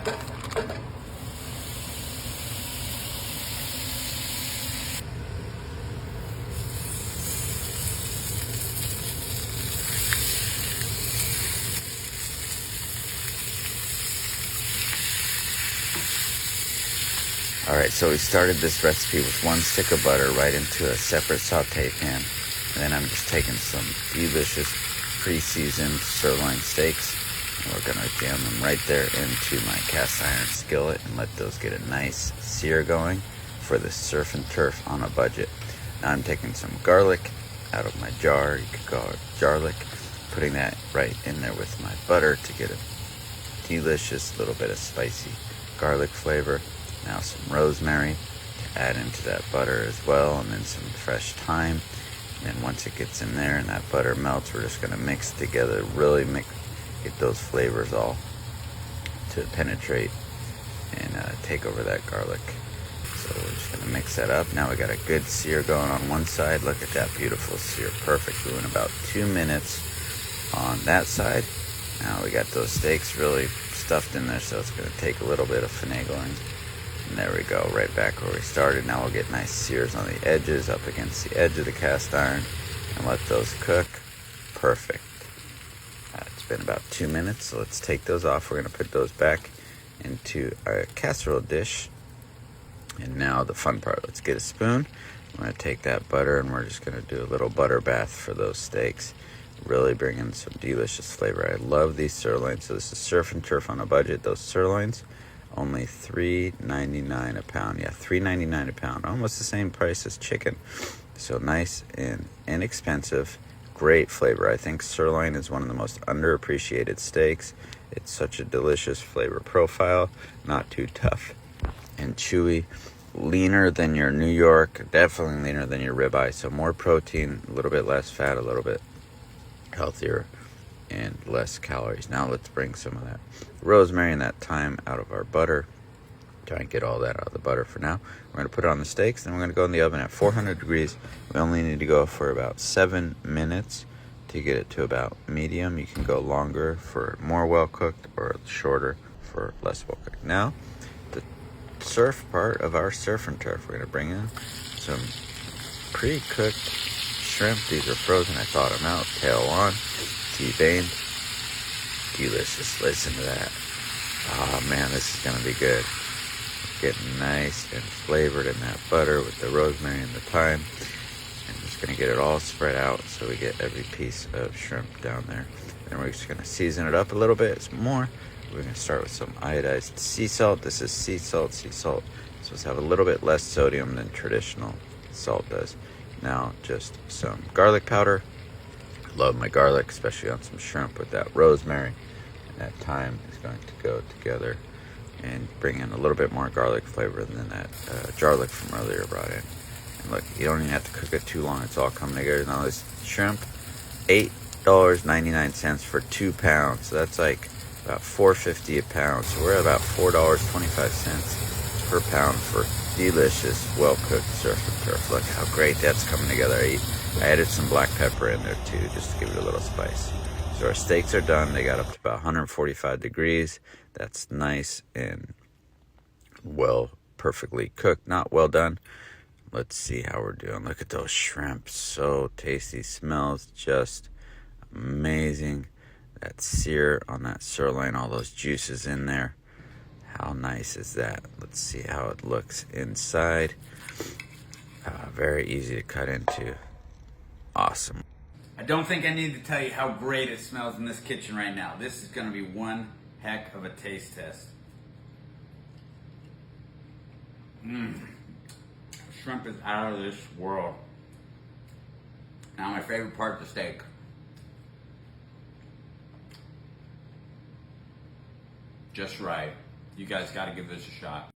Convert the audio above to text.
All right, so we started this recipe with 1 stick of butter right into a separate saute pan. And then I'm just taking some delicious pre-seasoned sirloin steaks, and we're gonna jam them right there into my cast iron skillet and let those get a nice sear going for the surf and turf on a budget. Now I'm taking some garlic out of my jar, you could call it garlic, putting that right in there with my butter to get a delicious little bit of spicy garlic flavor. Now some rosemary to add into that butter as well, and then some fresh thyme. And then once it gets in there and that butter melts, we're just going to mix it together, really get those flavors all to penetrate and take over that garlic. So we're just going to mix that up. Now we got a good sear going on one side. Look at that beautiful sear, perfect. Doing about 2 minutes on that side. Now we got those steaks really stuffed in there, so it's going to take a little bit of finagling. And there we go, right back where we started. Now we'll get nice sears on the edges, up against the edge of the cast iron, and let those cook. Perfect. It's been about 2 minutes, so let's take those off. We're going to put those back into our casserole dish. And now the fun part, let's get a spoon. I'm going to take that butter, and we're just going to do a little butter bath for those steaks. Really bring in some delicious flavor. I love these sirloins. So this is surf and turf on a budget. Those sirloins, only $3.99 a pound. Yeah, $3.99 a pound. Almost the same price as chicken. So nice and inexpensive. Great flavor. I think sirloin is one of the most underappreciated steaks. It's such a delicious flavor profile. Not too tough and chewy. Leaner than your New York. Definitely leaner than your ribeye. So more protein, a little bit less fat, a little bit healthier and less calories. Now let's bring some of that rosemary and that thyme out of our butter. Try and get all that out of the butter for now. We're going to put it on the steaks, then we're going to go in the oven at 400 degrees. We only need to go for about 7 minutes to get it to about medium. You can go longer for more well cooked or shorter for less well cooked. Now the surf part of our surf and turf, we're going to bring in some pre-cooked shrimp. These are frozen. I thawed them out, tail on, T-veined. Delicious. Listen to that. Oh man, this is gonna be good. Getting nice and flavored in that butter with the rosemary and the thyme. And just gonna get it all spread out so we get every piece of shrimp down there. Then we're just gonna season it up a little bit. It's more. We're gonna start with some iodized sea salt. This is sea salt. Sea salt is supposed to have a little bit less sodium than traditional salt does. Now just some garlic powder. Love my garlic, especially on some shrimp with that rosemary. And that thyme is going to go together and bring in a little bit more garlic flavor than that garlic from earlier brought in. And look, you don't even have to cook it too long. It's all coming together. Now this shrimp, $8.99 for 2 pounds. So that's like about $4.50 a pound. So we're at about $4.25 per pound for delicious, well-cooked surf and turf. Look how great that's coming together. I added some black pepper in there too, just to give it a little spice. So our steaks are done. They got up to about 145 degrees. That's nice and perfectly cooked. Not well done. Let's see how we're doing. Look at those shrimp. So tasty. Smells just amazing. That sear on that sirloin, all those juices in there. How nice is that? Let's see how it looks inside. Very easy to cut into. Awesome. I don't think I need to tell you how great it smells in this kitchen right now. This is going to be one heck of a taste test. Shrimp is out of this world. Now my favorite part, the steak. Just right. You guys got to give this a shot.